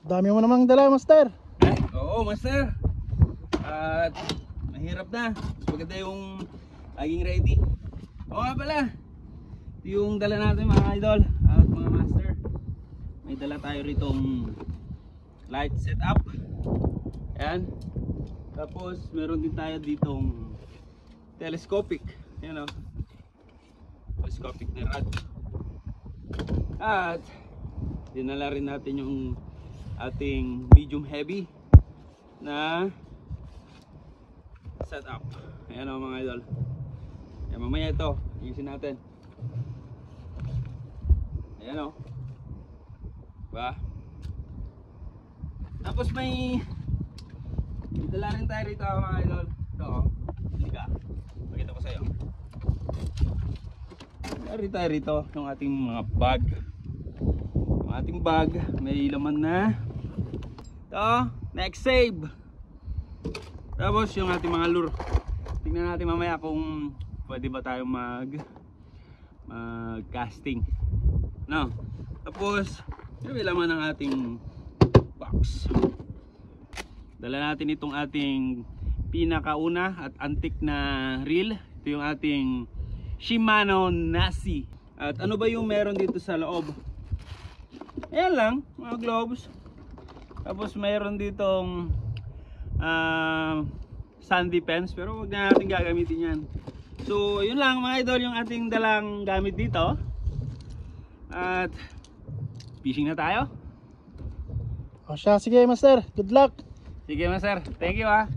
Dami mo namang dala, master. Oo, master. At mahirap na. Mas maganda yung laging ready. Oo nga pala. Ito yung dala natin mga idol at mga master. May dala tayo ritong light setup. Ayan. Tapos meron din tayo ditong telescopic. Ayan o. Telescopic na rod. At dinala rin natin yung ating medium heavy na setup. Ayan o mga idol. Ayan, mamaya ito ayusin natin. Ayan o. Diba? Tapos may dala rin tayo rito mga idol. Ito o. Liga. Pakita ko sa'yo. Dari tayo rito yung ating mga bag. Yung ating bag may laman na ito, next save. Tapos yung ating mga lure. Tingnan natin mamaya kung pwede ba tayo mag casting. No. Tapos may laman ng ating box. Dala natin itong ating pinakauna at antique na reel. Ito yung ating Shimano Nasi. At ano ba yung meron dito sa loob? Ayan lang, mga gloves. Tapos mayroon ditong sun defense, pero wag na natin gagamitin yan. So yun lang mga idol yung ating dalang gamit dito. At fishing na tayo. O siya, sige master. Good luck. Sige master, thank you ah.